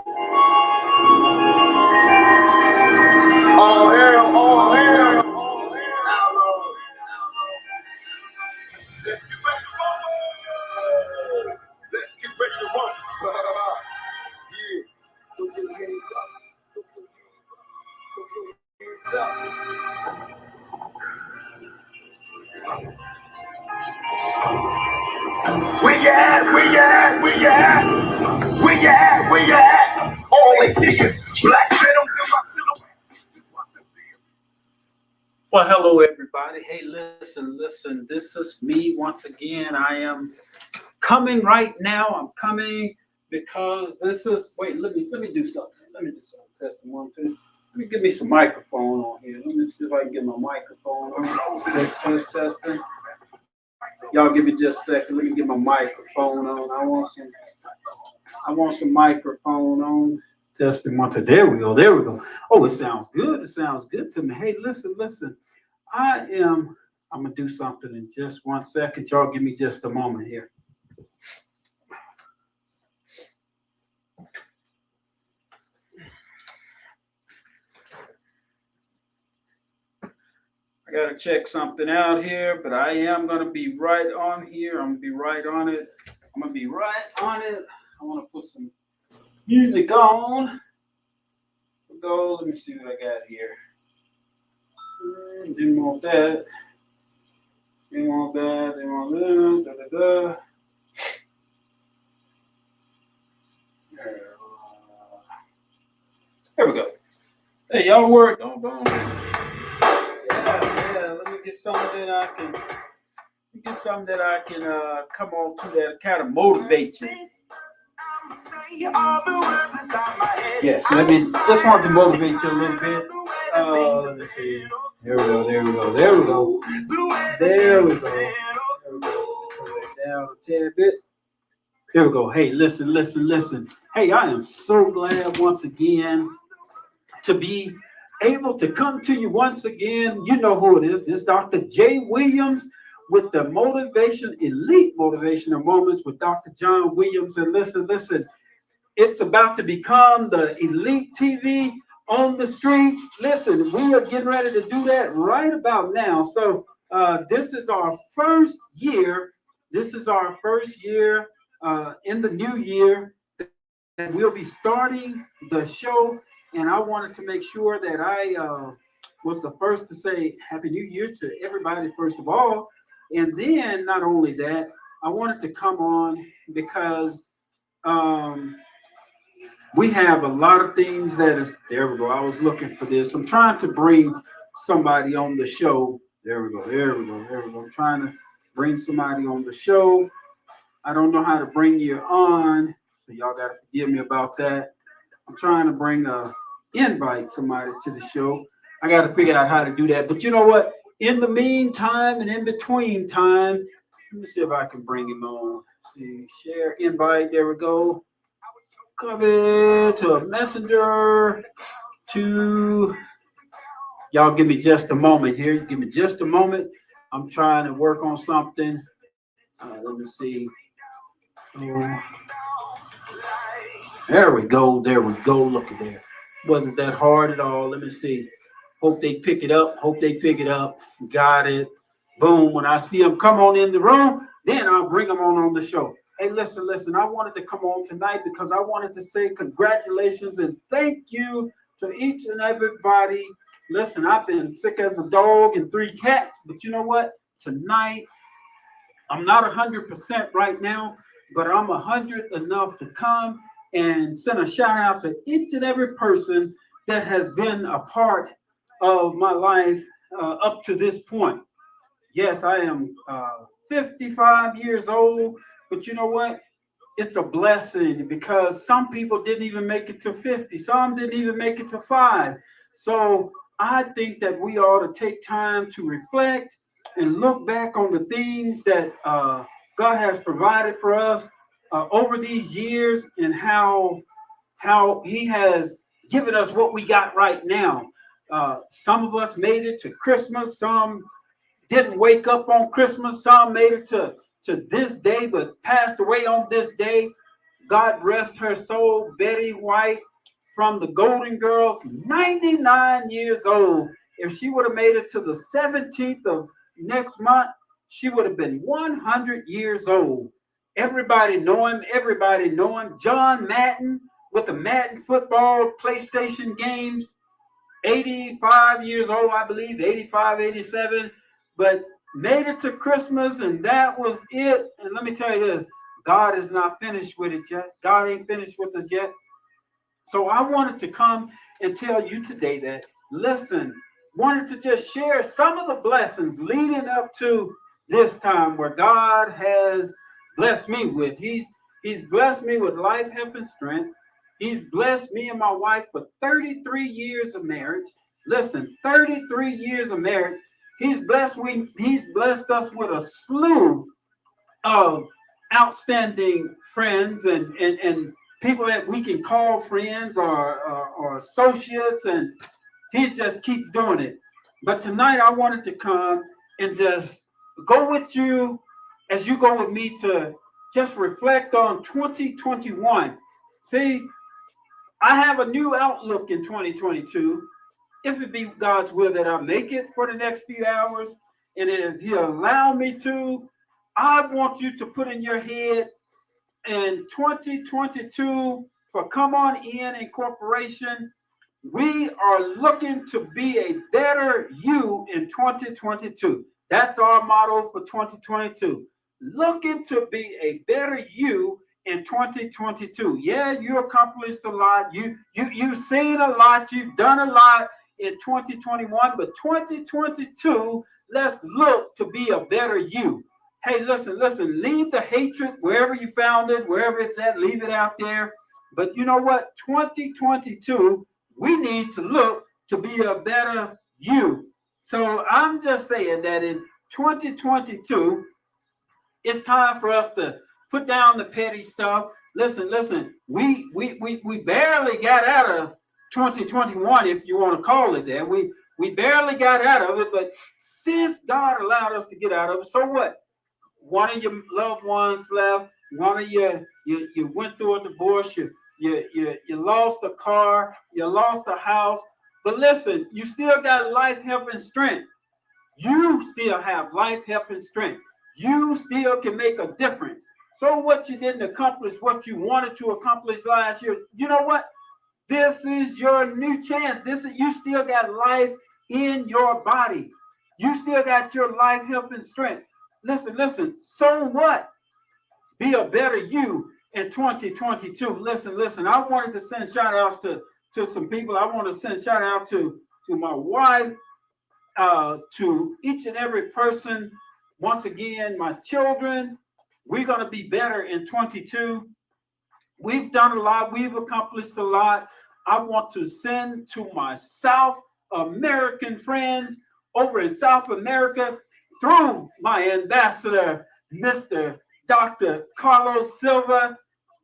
All hail, all hail, all hail. Let's get ready to rumble. Let's get ready to rumble. Yeah. Throw your hands up. Throw your hands up. Where you at? Where you at? Where you at? Where you at? Where you at? All they see is black venom in my silhouette. Well, hello, everybody. Hey, listen. This is me once again. I am coming right now. I'm coming because this is. Wait, let me do something. Testing 1, 2. Let me give me some microphone on here. Let me see if I can get my microphone on. Testing. Y'all give me just a second. Let me get my microphone on. I want some microphone on. Testing 1, 2. There we go. Oh, it sounds good. It sounds good to me. Hey, listen. I'm gonna do something in just 1 second. Y'all give me just a moment here. I gotta check something out here, but I am gonna be right on here. I'm gonna be right on it. I want to put some music on. Go. Let me see what I got here. Didn't want that. Didn't want that. There we go. Hey, y'all work. Don't. Yeah. Let me get something that I can come on to that kind of motivate you. Yes, let me just want to motivate you a little bit. Let's see. There we go. Pull it down a tad bit. Here we go. Hey, listen. Hey, I am so glad once again to be able to come to you once again. You know who it is. This is Dr. J. Williams with the Elite Motivational Moments with Dr. John Williams. And listen. It's about to become the elite TV on the street. Listen, we are getting ready to do that right about now. So this is our first year. In the new year. And we'll be starting the show. And I wanted to make sure that I was the first to say Happy New Year to everybody, first of all. And then not only that, I wanted to come on because we have a lot of things that is, there we go. I was looking for this. I'm trying to bring somebody on the show. There we go. I'm trying to bring somebody on the show. I don't know how to bring you on, so y'all got to forgive me about that. I'm trying to invite somebody to the show. I got to figure out how to do that. But you know what? In the meantime and in between time, let me see if I can bring him on. See, share, invite. There we go. Come in to a messenger to y'all. Give me just a moment here. Give me just a moment. I'm trying to work on something. Let me see. There we go. Look at there. Wasn't that hard at all. Let me see. Hope they pick it up. Got it. Boom. When I see them come on in the room, then I'll bring them on the show. Hey, listen. I wanted to come on tonight because I wanted to say congratulations and thank you to each and everybody. Listen, I've been sick as a dog and 3 cats, but you know what? Tonight, I'm not 100% right now, but I'm 100 enough to come and send a shout out to each and every person that has been a part of my life up to this point. Yes, I am 55 years old, but you know what? It's a blessing because some people didn't even make it to 50. Some didn't even make it to 5. So I think that we ought to take time to reflect and look back on the things that God has provided for us over these years and how he has given us what we got right now. Some of us made it to Christmas. Some didn't wake up on Christmas. Some made it to this day, but passed away on this day. God rest her soul, Betty White from the Golden Girls, 99 years old. If she would have made it to the 17th of next month, she would have been 100 years old. Everybody know him. Everybody know him. John Madden with the Madden football PlayStation games. 85 years old, I believe, 85, 87, but made it to Christmas and that was it. And let me tell you this, God is not finished with it yet. God ain't finished with us yet. So I wanted to come and tell you today that, listen, wanted to just share some of the blessings leading up to this time where God has blessed me with. He's blessed me with life, health, and strength. He's blessed me and my wife for 33 years of marriage. Listen, 33 years of marriage. He's blessed us with a slew of outstanding friends and people that we can call friends or associates, and he's just keep doing it. But tonight I wanted to come and just go with you as you go with me to just reflect on 2021. See, I have a new outlook in 2022. If it be God's will that I make it for the next few hours, and if He'll allow me to, I want you to put in your head in 2022 for Come On In Incorporation. We are looking to be a better you in 2022. That's our motto for 2022. Looking to be a better you in 2022. Yeah, you accomplished a lot. You've seen a lot. You've done a lot in 2021, but 2022, let's look to be a better you. Hey, listen, leave the hatred wherever you found it, wherever it's at, leave it out there. But you know what? 2022, we need to look to be a better you. So I'm just saying that in 2022, it's time for us to put down the petty stuff. Listen, we barely got out of 2021, if you want to call it that. We barely got out of it, but since God allowed us to get out of it, so what? One of your loved ones left. One of you went through a divorce. You lost a car. You lost a house. But listen, you still got life, health, and strength. You still have life, health, and strength. You still can make a difference. So what you didn't accomplish, what you wanted to accomplish last year, you know what? This is your new chance. You still got life in your body. You still got your life, health, and strength. Listen. So what? Be a better you in 2022. Listen. I wanted to send shout outs to some people. I want to send shout out to my wife, to each and every person. Once again, my children, we're going to be better in 22. We've done a lot. We've accomplished a lot. I want to send to my South American friends over in South America through my ambassador, Mr. Dr. Carlos Silva.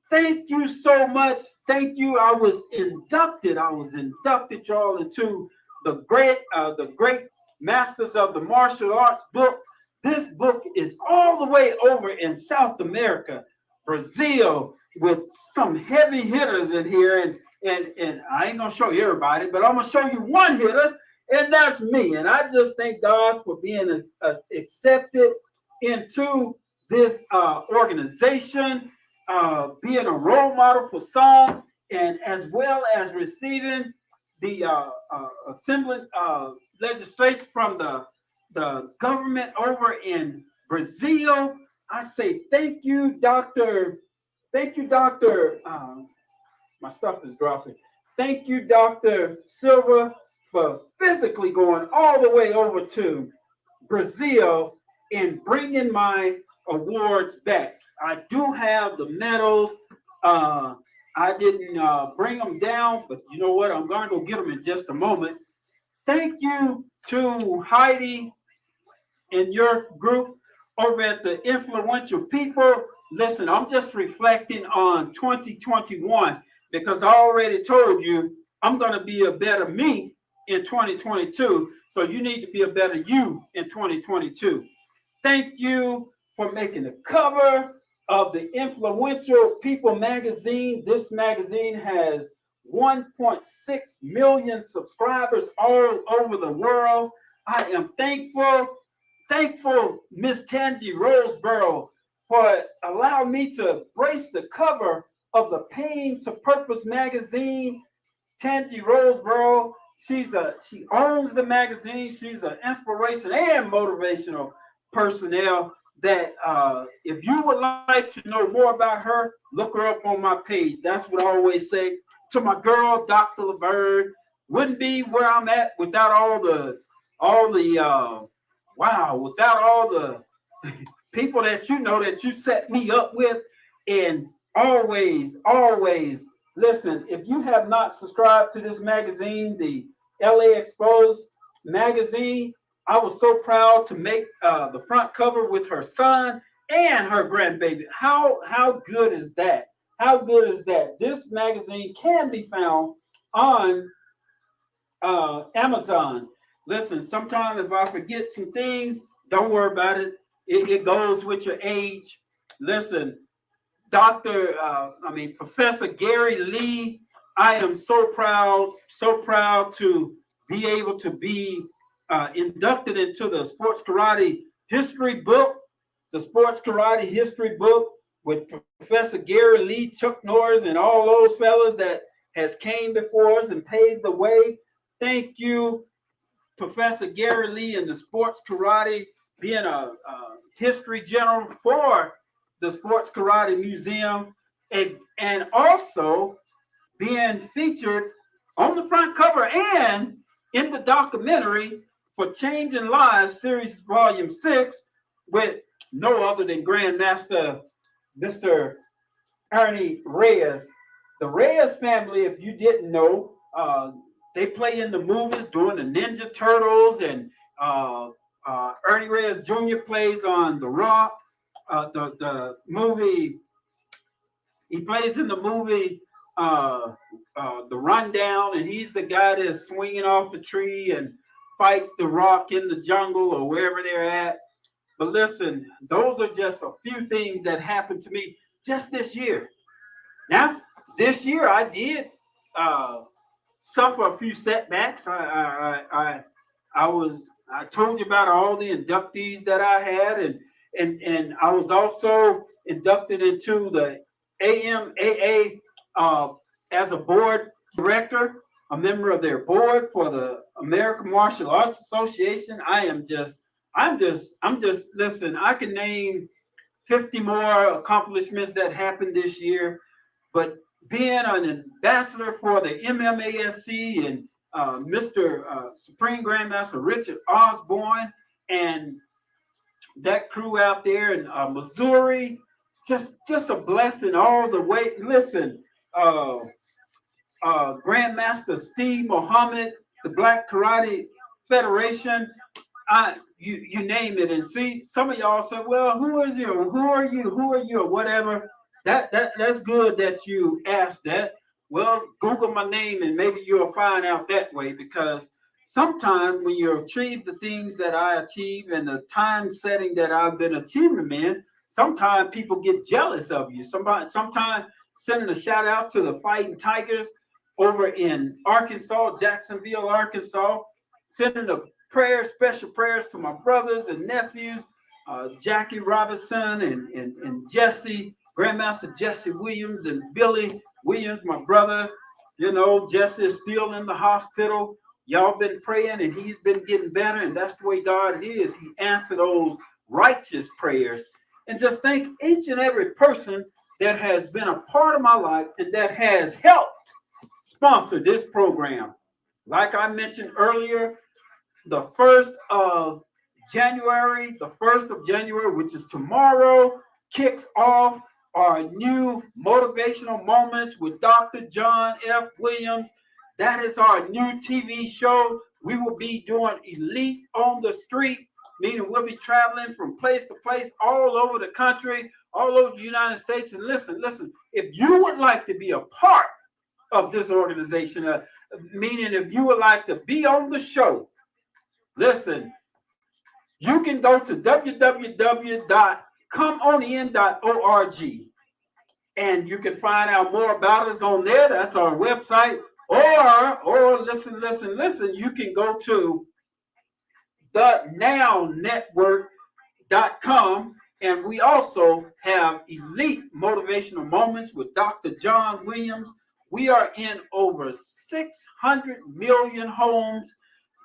Thank you so much. Thank you. I was inducted, y'all, into the great Masters of the Martial Arts book. This book is all the way over in South America, Brazil, with some heavy hitters in here. And I ain't gonna show you everybody, but I'm gonna show you one hitter, and that's me. And I just thank God for being accepted into this organization, being a role model for some, and as well as receiving the assembly legislation from the government over in Brazil. I say thank you, Doctor. Thank you, Doctor. My stuff is dropping. Thank you, Dr. Silva, for physically going all the way over to Brazil and bringing my awards back. I do have the medals. I didn't bring them down, but you know what? I'm going to go get them in just a moment. Thank you to Heidi and your group over at the Influential People. Listen, I'm just reflecting on 2021 because I already told you I'm going to be a better me in 2022. So you need to be a better you in 2022. Thank you for making the cover of the Influential People magazine. This magazine has 1.6 million subscribers all over the world. I am thankful, Miss Tangi Roseborough, for allowing me to grace the cover of the Pain to Purpose magazine. Tangi Roseborough, she owns the magazine. She's an inspiration and motivational personnel that if you would like to know more about her, look her up on my page. That's what I always say to my girl, Dr. Laverne. Wouldn't be where I'm at without all the wow, without all the people that you know that you set me up with. And always listen, if you have not subscribed to this magazine, the LA Exposed magazine, I was so proud to make the front cover with her son and her grandbaby. How good is that? How good is that? This magazine can be found on Amazon. Listen, sometimes if I forget some things, don't worry about it. It goes with your age. Listen, Professor Gary Lee, I am so proud to be able to be inducted into the Sports Karate History book, the Sports Karate History book with Professor Gary Lee, Chuck Norris, and all those fellas that has came before us and paved the way. Thank you, Professor Gary Lee, and the Sports Karate, being a history general for the Sports Karate Museum, and also being featured on the front cover and in the documentary for Changing Lives Series Volume 6 with no other than Grandmaster Mr. Ernie Reyes. The Reyes family, if you didn't know, they play in the movies doing the Ninja Turtles, and Ernie Reyes Jr. plays on The Rock. The movie, he plays in the movie The Rundown, and he's the guy that's swinging off the tree and fights The Rock in the jungle or wherever they're at. But listen, those are just a few things that happened to me just this year. Now, this year I did uh, suffer a few setbacks. I told you about all the inductees that I had, and I was also inducted into the AMAA as a board director, a member of their board for the American Martial Arts Association. I'm just listen. I can name 50 more accomplishments that happened this year, but being an ambassador for the MMASC and Mr. Supreme Grandmaster Richard Osborne and that crew out there in Missouri, just a blessing all the way. Listen, uh, Grandmaster Steve Muhammad, the Black Karate Federation, you name it. And see, some of y'all say, well, who is you? Who are you? Who are you? Or whatever. That's good that you asked that. Well, Google my name and maybe you'll find out that way, because sometimes when you achieve the things that I achieve and the time setting that I've been achieving them in, sometimes people get jealous of you. Sometimes sending a shout out to the Fighting Tigers over in Arkansas, Jacksonville, Arkansas, sending a special prayers to my brothers and nephews, Jackie Robinson and Jesse, Grandmaster Jesse Williams, and Billy Williams, my brother. You know, Jesse is still in the hospital. Y'all been praying and he's been getting better, and that's the way God is. He answered those righteous prayers. And just thank each and every person that has been a part of my life and that has helped sponsor this program. Like I mentioned earlier, the 1st of January, which is tomorrow, kicks off our new motivational moments with Dr. John F. Williams. That is our new TV show. We will be doing Elite on the Street, meaning we'll be traveling from place to place all over the country, all over the United States. And listen, if you would like to be a part of this organization, meaning if you would like to be on the show, listen, you can go to www comeonin.org, and you can find out more about us on there. That's our website. Or listen, you can go to the Now Network.com, and we also have elite motivational moments with Dr. John Williams. We are in over 600 million homes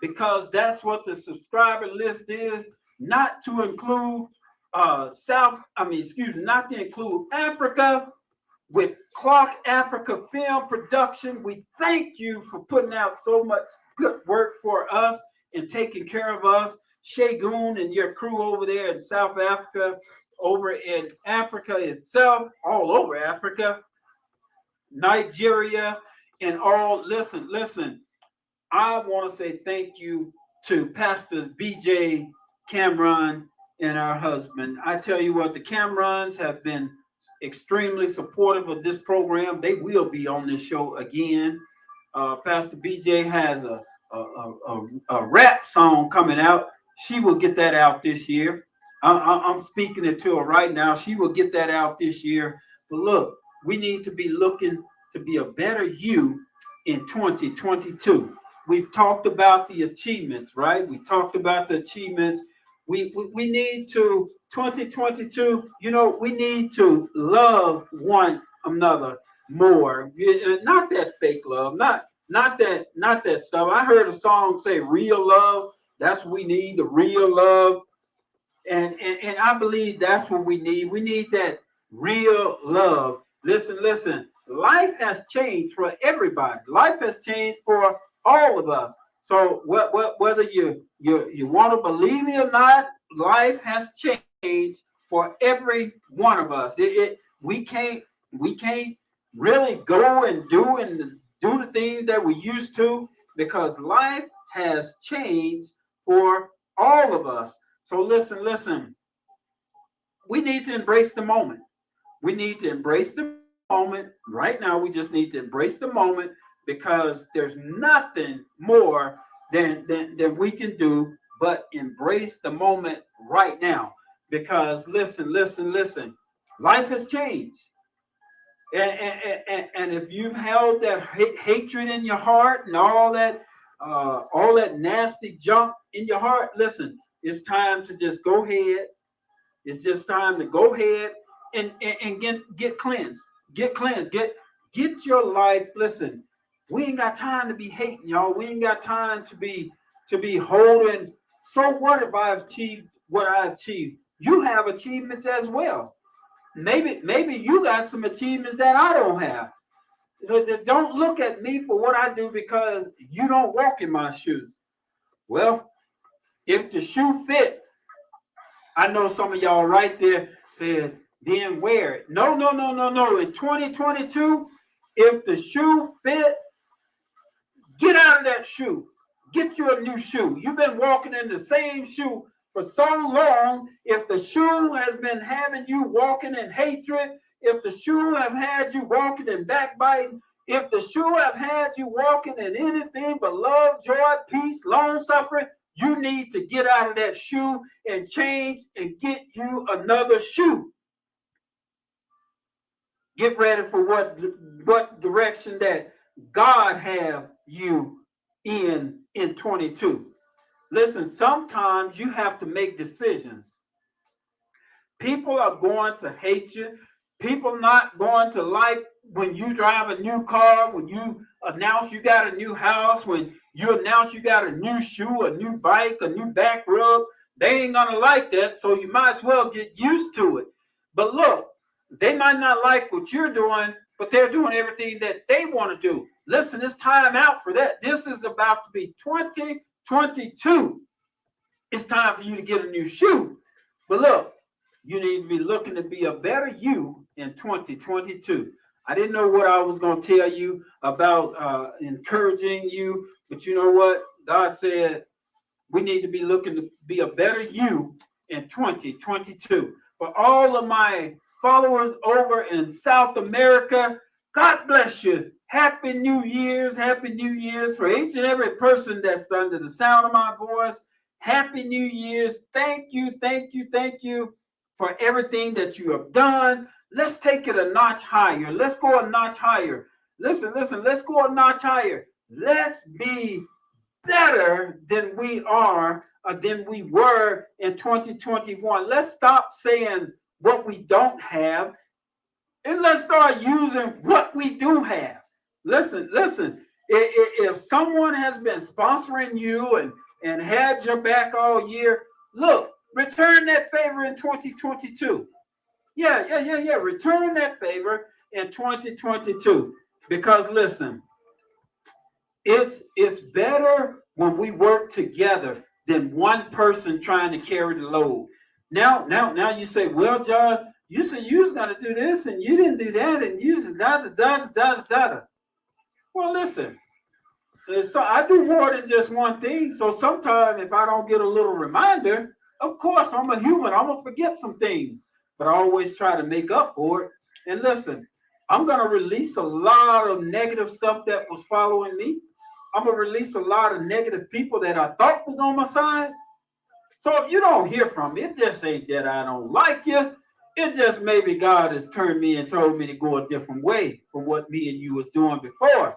because that's what the subscriber list is, not to include not to include Africa with Clark Africa Film Production. We thank you for putting out so much good work for us and taking care of us. Shagun and your crew over there in South Africa, over in Africa itself, all over Africa, Nigeria, and all. Listen. I want to say thank you to Pastors BJ, Cameron, and our husband. I tell you what, the Camerons have been extremely supportive of this program. They will be on this show again. Pastor BJ has a rap song coming out. She will get that out this year. I'm speaking it to her right now. She will get that out this year. But look, we need to be looking to be a better you in 2022. We've talked about the achievements, right? We talked about the achievements. We need to 2022. We need to love one another more. Not that fake love, not that stuff. I heard a song say real love. That's what we need, the real love. And I believe that's what we need. We need that real love. Listen. Life has changed for everybody. Life has changed for all of us. So whether you want to believe it or not, life has changed for every one of us. We can't really go and do the things that we used to, because life has changed for all of us. So listen. We need to embrace the moment. We need to embrace the moment right now. We just need to embrace the moment, because there's nothing more than we can do but embrace the moment right now. Because listen. Life has changed. And if you've held that hatred in your heart and all that nasty junk in your heart, listen, it's time to just go ahead. It's just time to go ahead and get cleansed. Get cleansed. Get your life. Listen, we ain't got time to be hating, y'all. We ain't got time to be holding. So what if I've achieved what I've achieved? You have achievements as well. Maybe you got some achievements that I don't have. Don't look at me for what I do because you don't walk in my shoes. Well, if the shoe fit, I know some of y'all right there said, then wear it. No. In 2022, if the shoe fit, get out of that shoe. Get you a new shoe. You've been walking in the same shoe for so long. If the shoe has been having you walking in hatred, if the shoe have had you walking in backbiting, if the shoe have had you walking in anything but love, joy, peace, long suffering, you need to get out of that shoe and change and get you another shoe. Get ready for what direction that God have you in 22. Listen, sometimes you have to make decisions. People are going to hate you. People not going to like when you drive a new car, when you announce you got a new house, when you announce you got a new shoe, a new bike, a new back rub. They ain't gonna like that, so you might as well get used to it. But look, they might not like what you're doing, but they're doing everything that they want to do. Listen, it's time out for that. This is about to be 2022. It's time for you to get a new shoe. But look, you need to be looking to be a better you in 2022. I didn't know what I was going to tell you about encouraging you, but you know what? God said we need to be looking to be a better you in 2022. For all of my followers over in South America, God bless you. Happy New Year's. Happy New Year's for each and every person that's under the sound of my voice. Happy New Year's. Thank you for everything that you have done. Let's take it a notch higher. Let's go a notch higher. Listen, let's go a notch higher. Let's be better than we are than we were in 2021. Let's stop saying what we don't have and let's start using what we do have. Listen. If someone has been sponsoring you and had your back all year, look, return that favor in 2022. Yeah. Return that favor in 2022. Because listen, it's better when we work together than one person trying to carry the load. Now you say, well, John, you said you was gonna do this and you didn't do that and you just da. Well, listen, so I do more than just one thing. So sometimes if I don't get a little reminder, of course I'm a human. I'm gonna forget some things, but I always try to make up for it. And listen, I'm gonna release a lot of negative stuff that was following me. I'm gonna release a lot of negative people that I thought was on my side. So if you don't hear from me, it just ain't that I don't like you. It just maybe God has turned me and told me to go a different way from what me and you was doing before.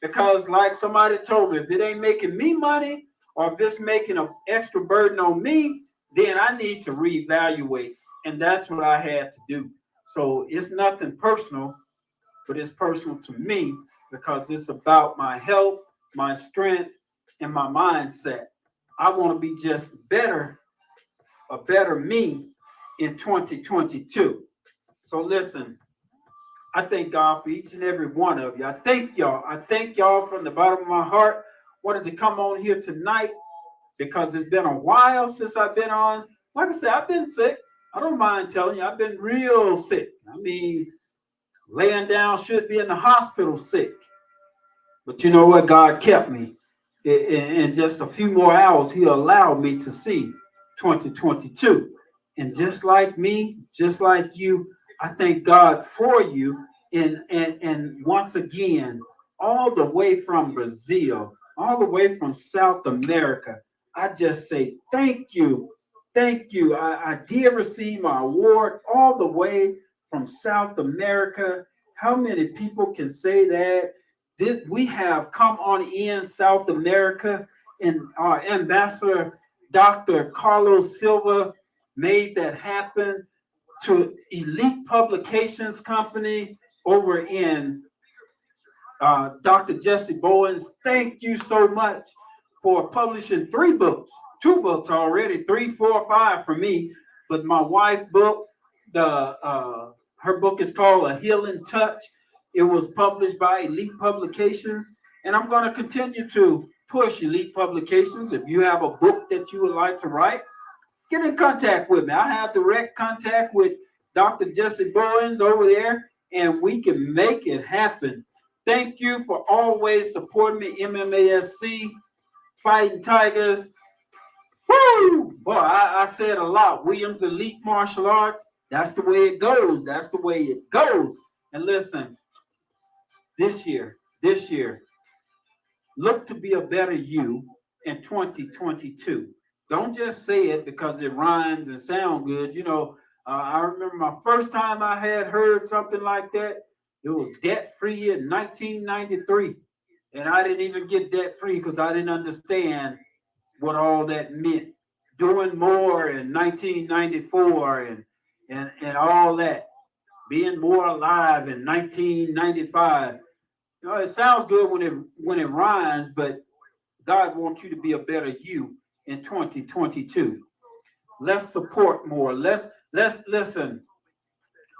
Because like somebody told me, if it ain't making me money or if it's making an extra burden on me, then I need to reevaluate. And that's what I had to do. So it's nothing personal, but it's personal to me because it's about my health, my strength, and my mindset. I want to be just a better me in 2022. So listen, I thank God for each and every one of you. I thank y'all. I thank y'all from the bottom of my heart. Wanted to come on here tonight because it's been a while since I've been on. Like I said, I've been sick. I don't mind telling you, I've been real sick. I mean, laying down, should be in the hospital sick. But you know what? God kept me. In just a few more hours, He allowed me to see 2022. And just like me, just like you, I thank God for you. And once again, all the way from Brazil, all the way from South America, I just say thank you. Thank you. I did receive my award all the way from South America. How many people can say that? We have come on in South America, and our ambassador, Dr. Carlos Silva, made that happen to Elite Publications Company over in Dr. Jesse Bowens. Thank you so much for publishing 3 books, 2 books already, 3, 4, 5 for me. But my wife's book, her book is called A Healing Touch. It was published by Elite Publications, and I'm going to continue to push Elite Publications. If you have a book that you would like to write, get in contact with me. I have direct contact with Dr. Jesse Bowens over there, and we can make it happen. Thank you for always supporting me, MMASC, Fighting Tigers. Woo! Boy, I said a lot. Williams Elite Martial Arts. That's the way it goes. That's the way it goes. And listen, this year, look to be a better you in 2022. Don't just say it because it rhymes and sounds good. You know, I remember my first time I had heard something like that. It was debt free in 1993. And I didn't even get debt free because I didn't understand what all that meant. Doing more in 1994 and all that. Being more alive in 1995. You know, it sounds good when it rhymes, but God wants you to be a better you in 2022. Let's support more. Let's listen.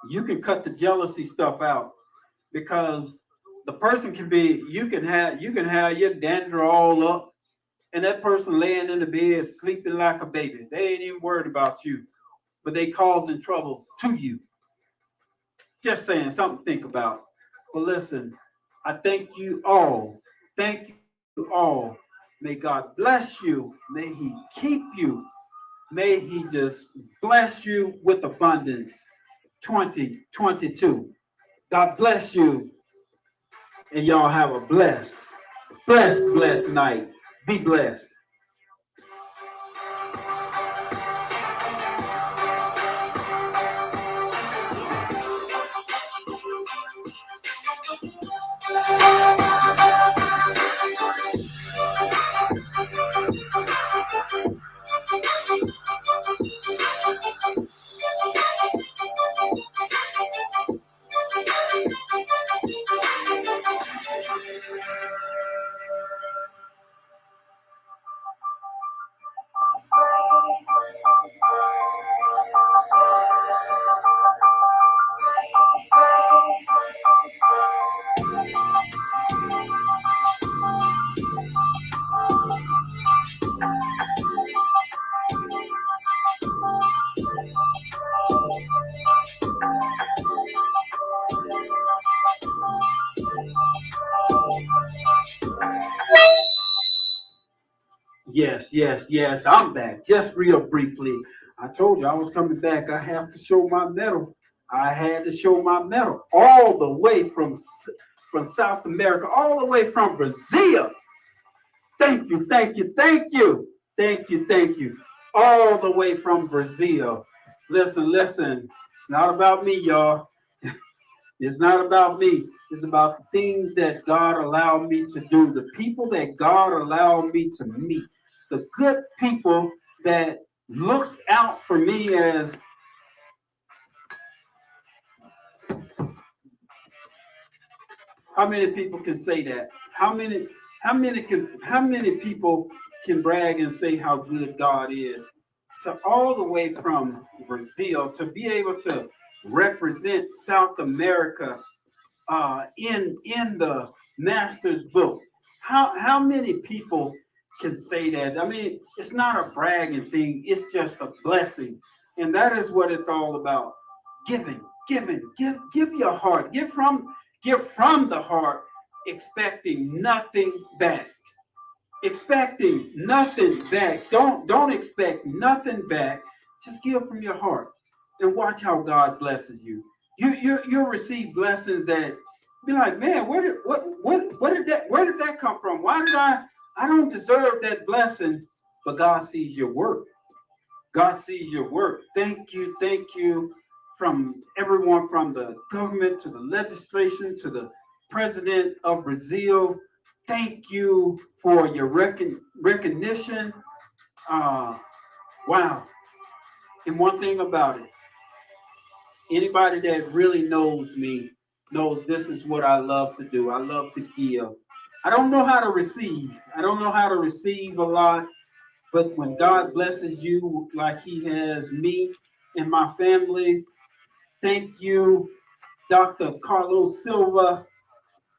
You can cut the jealousy stuff out because the person can be. You can have your dander all up, and that person laying in the bed sleeping like a baby. They ain't even worried about you, but they causing trouble to you. Just saying, something to think about. But listen, I thank you all. Thank you all. May God bless you. May He keep you. May He just bless you with abundance. 2022. God bless you. And y'all have a blessed night. Be blessed. Yes. I'm back. Just real briefly. I told you I was coming back. I have to show my medal. I had to show my medal all the way from South America, all the way from Brazil. Thank you. All the way from Brazil. Listen. It's not about me, y'all. It's not about me. It's about the things that God allowed me to do, the people that God allowed me to meet, the good people that looks out for me as how many people can say that? How many people can brag and say how good God is? To all the way from Brazil to be able to represent South America in the master's book. How many people can say that? I mean, it's not a bragging thing. It's just a blessing, and that is what it's all about. Give your heart. Give from the heart, expecting nothing back. Expecting nothing back. Don't expect nothing back. Just give from your heart and watch how God blesses you. You'll receive blessings that be like, man, where did that come from? Why did I don't deserve that blessing, but God sees your work. God sees your work. Thank you from everyone from the government to the legislation to the president of Brazil. Thank you for your recognition. Uh, wow. And one thing about it, anybody that really knows me knows this is what I love to do. I love to give. I don't know how to receive. I don't know how to receive a lot, but when God blesses you like He has me and my family, thank you, Dr. Carlos Silva.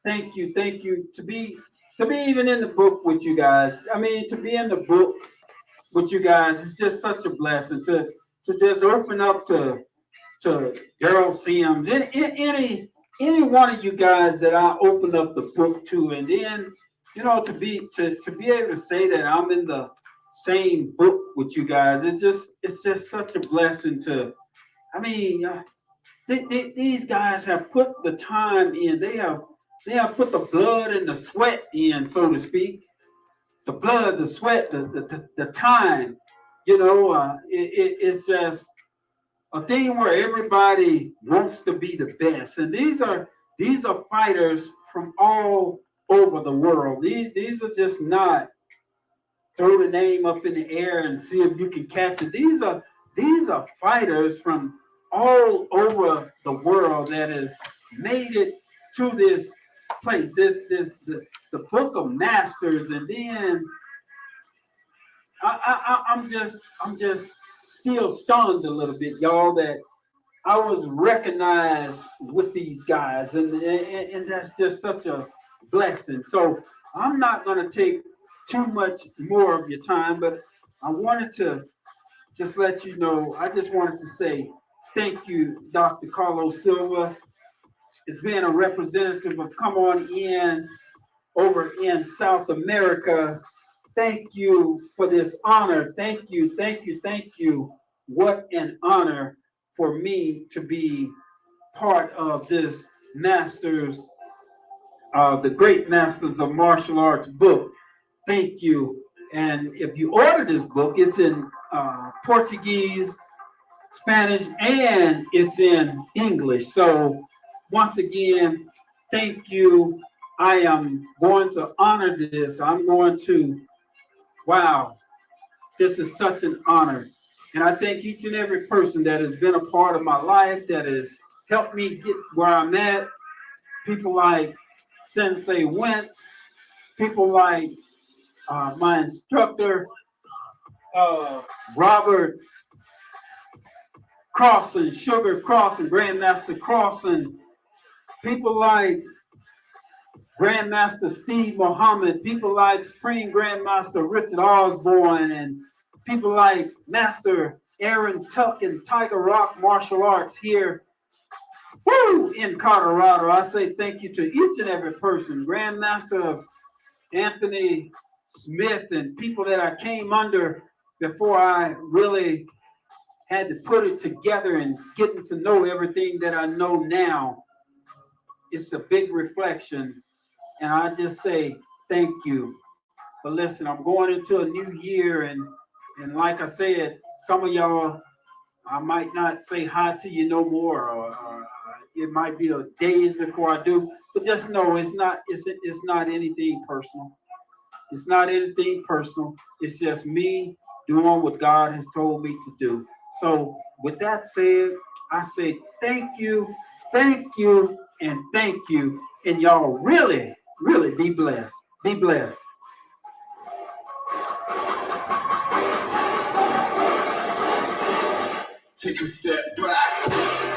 Thank you to be even in the book with you guys. I mean, to be in the book with you guys is just such a blessing to just open up to Daryl Sims, any one of you guys that I open up the book to, and then to be able to say that I'm in the same book with you guys, it's just such a blessing to. I mean, these guys have put the time in. They have put the blood and the sweat in, so to speak. The blood, the sweat, the time. It's just a thing where everybody wants to be the best, and these are fighters from all over the world. These are just not throw the name up in the air and see if you can catch it. These are fighters from all over the world that has made it to this place, the book of masters, and then I'm just still stunned a little bit, y'all, that I was recognized with these guys, and that's just such a blessing. So I'm not going to take too much more of your time, but I wanted to just let you know. I just wanted to say thank you, Dr. Carlos Silva. It's being a representative of Come On In over in South America. Thank you for this honor. Thank you. What an honor for me to be part of this Masters, the Great Masters of Martial Arts book. Thank you. And if you order this book, it's in Portuguese, Spanish, and it's in English. So once again, thank you. I am going to honor this. I'm going to, wow, this is such an honor. And I thank each and every person that has been a part of my life, that has helped me get where I'm at. People like Sensei Wentz, people like my instructor, Robert Crossan, Sugar Crossan, Grandmaster Crossan, people like Grandmaster Steve Muhammad, people like Supreme Grandmaster Richard Osborne, and people like Master Aaron Tuck and Tiger Rock Martial Arts here in Colorado. I say thank you to each and every person. Grandmaster Anthony Smith and people that I came under before I really had to put it together and getting to know everything that I know now. It's a big reflection. And I just say thank you. But listen, I'm going into a new year, and like I said, some of y'all, I might not say hi to you no more, or it might be a days before I do. But just know it's not anything personal. It's not anything personal. It's just me doing what God has told me to do. So with that said, I say thank you, and thank you. And y'all really, really be blessed. Be blessed. Take a step back.